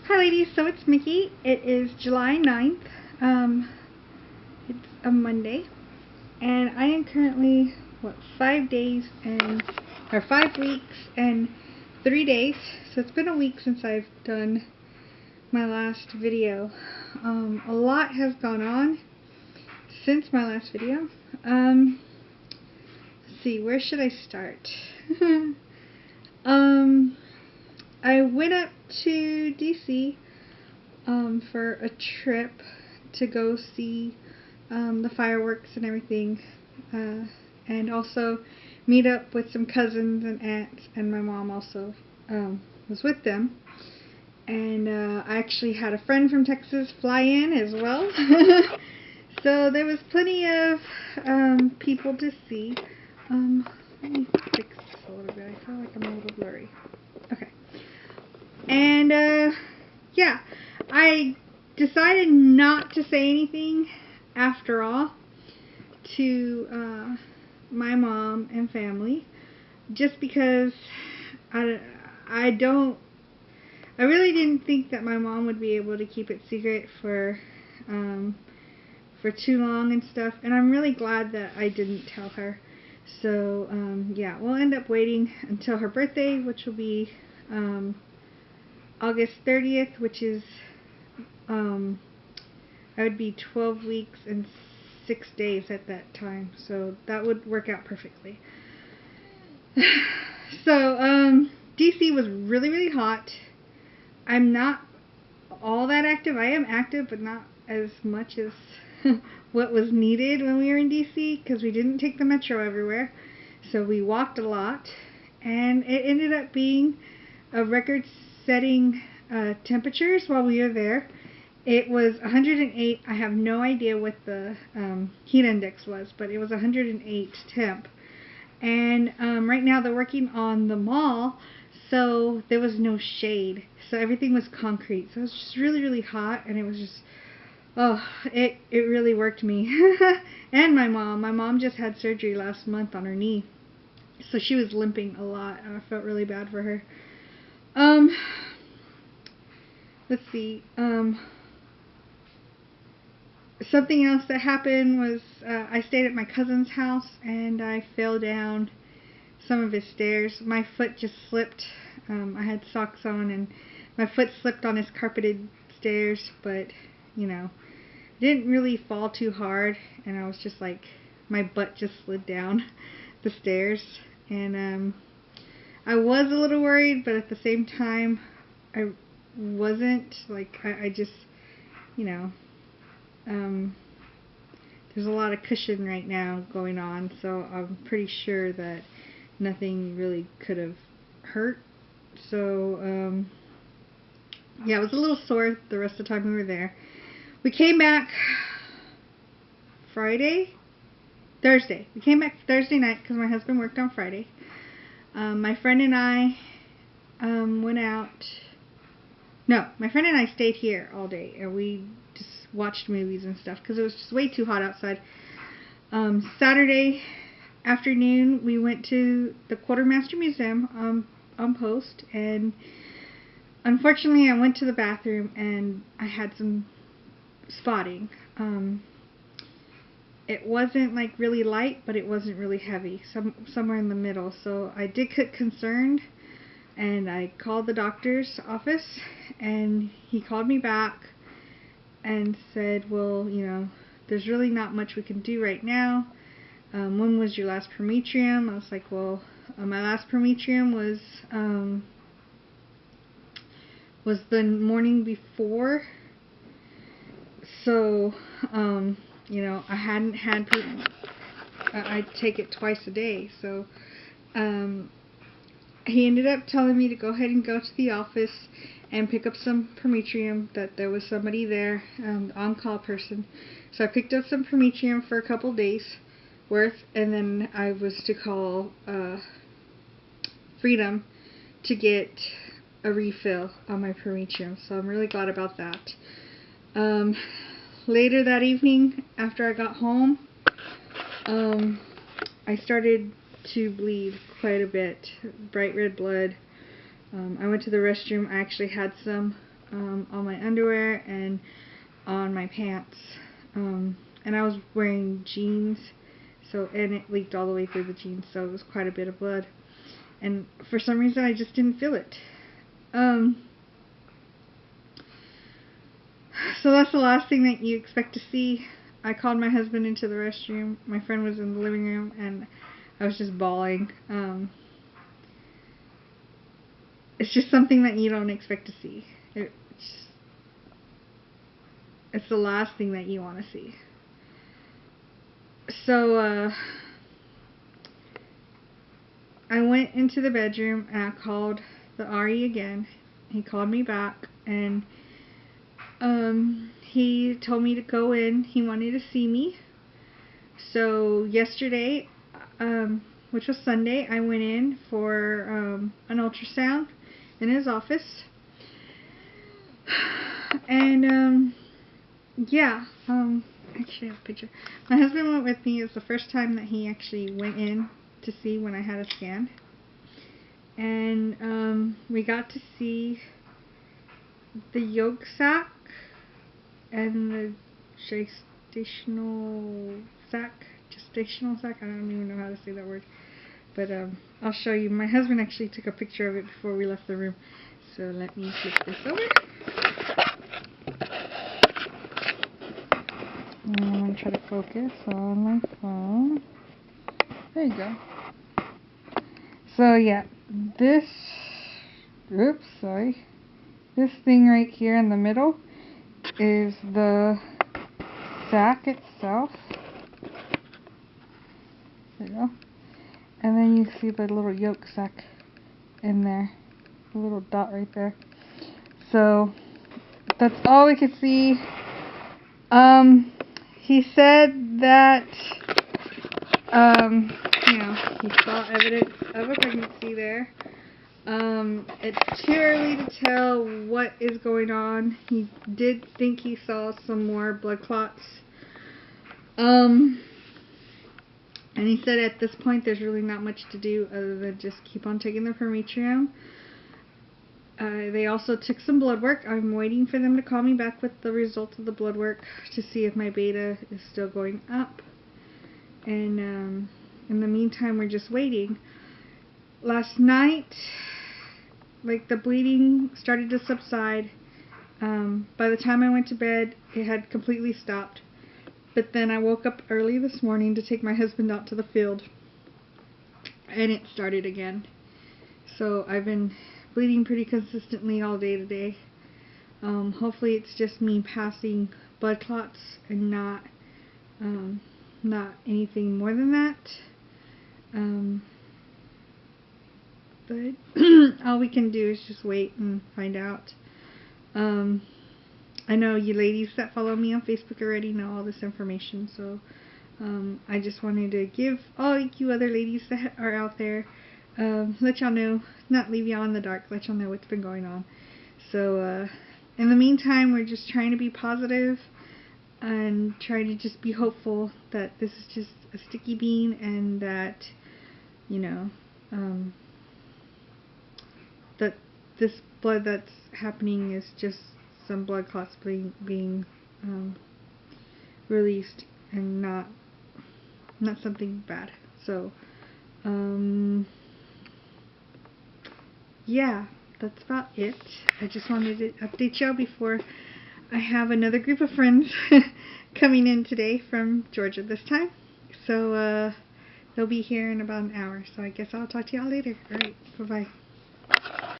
Hi ladies, so it's Mickey. It is July 9th. It's a Monday. And I am currently, 5 days and, or 5 weeks and 3 days. So it's been a week since I've done my last video. A lot has gone on since my last video. Let's see, where should I start? I went up to DC for a trip to go see the fireworks and everything, and also meet up with some cousins and aunts, and my mom also was with them. And I actually had a friend from Texas fly in as well. So there was plenty of people to see. Let me fix this a little bit. I feel like I'm a little blurry. Okay. And yeah, I decided not to say anything after all to my mom and family, just because I really didn't think that my mom would be able to keep it secret for too long and stuff, and I'm really glad that I didn't tell her. So yeah, we'll end up waiting until her birthday, which will be August 30th, which is I would be 12 weeks and 6 days at that time, so that would work out perfectly. So DC was really hot. I'm not all that active. I am active, but not as much as what was needed when we were in DC, because we didn't take the metro everywhere. So we walked a lot, and it ended up being a record-setting temperatures while we were there. It was 108. I have no idea what the heat index was, but it was 108 temp. And right now they're working on the mall, so there was no shade. So everything was concrete. So it was just really hot, and it was just, oh, it really worked me. And my mom. My mom just had surgery last month on her knee, so she was limping a lot, and I felt really bad for her. Let's see. Something else that happened was I stayed at my cousin's house, and I fell down some of his stairs. My foot just slipped. I had socks on, and my foot slipped on his carpeted stairs, but, you know, didn't really fall too hard, and I was just like, my butt just slid down the stairs, and I was a little worried, but at the same time, I wasn't. Like, I just, you know, there's a lot of cushion right now going on, so I'm pretty sure that nothing really could have hurt. So yeah, I was a little sore the rest of the time we were there. We came back Thursday. We came back Thursday night because my husband worked on Friday. My friend and I went out. No, my friend and I stayed here all day, and we just watched movies and stuff because it was just way too hot outside. Saturday afternoon, we went to the Quartermaster Museum on Post, and unfortunately, I went to the bathroom and I had some spotting. It wasn't like really light, but it wasn't really heavy, somewhere in the middle. So I did get concerned, and I called the doctor's office, and he called me back and said, well, you know, there's really not much we can do right now. When was your last prometrium? I was like, well, my last prometrium was the morning before. So, you know, I hadn't had, I take it twice a day. So, he ended up telling me to go ahead and go to the office and pick up some prometrium, that there was somebody there, on-call person. So I picked up some prometrium for a couple days worth, and then I was to call Freedom to get a refill on my prometrium. So I'm really glad about that. Later that evening, after I got home, I started to bleed quite a bit, bright red blood. I went to the restroom. I actually had some on my underwear and on my pants. And I was wearing jeans, and it leaked all the way through the jeans, so it was quite a bit of blood. And for some reason, I just didn't feel it. So that's the last thing that you expect to see. I called my husband into the restroom. My friend was in the living room, and I was just bawling. It's just something that you don't expect to see. It's the last thing that you want to see. So, I went into the bedroom and I called the RE again. He called me back, and he told me to go in. He wanted to see me. So yesterday, which was Sunday, I went in for an ultrasound in his office. And yeah, actually I have a picture. My husband went with me. It was the first time that he actually went in to see when I had a scan. And we got to see the yolk sac and the gestational sac. I don't even know how to say that word. But I'll show you. My husband actually took a picture of it before we left the room. So let me flip this over. And I'm going to try to focus on my phone. There you go. So yeah, this thing right here in the middle is the sac itself. There you go. And then you see the little yolk sac in there. The little dot right there. So that's all we could see. He said that he saw evidence of a pregnancy there. It's too early to tell what is going on. He did think he saw some more blood clots. And he said at this point there's really not much to do other than just keep on taking the Prometrium. They also took some blood work. I'm waiting for them to call me back with the results of the blood work to see if my beta is still going up. And in the meantime, we're just waiting. Last night, the bleeding started to subside. By the time I went to bed, it had completely stopped. But then I woke up early this morning to take my husband out to the field, and it started again. So I've been bleeding pretty consistently all day today. Hopefully it's just me passing blood clots and not anything more than that. But all we can do is just wait and find out. I know you ladies that follow me on Facebook already know all this information, so I just wanted to give all you other ladies that are out there, let y'all know, not leave y'all in the dark, let y'all know what's been going on. So in the meantime, we're just trying to be positive and trying to just be hopeful that this is just a sticky bean, and that that this blood that's happening is just some blood clots being released, and not something bad. So yeah, that's about it. I just wanted to update y'all before I have another group of friends coming in today from Georgia this time. So they'll be here in about an hour. So I guess I'll talk to y'all later. Alright, bye-bye.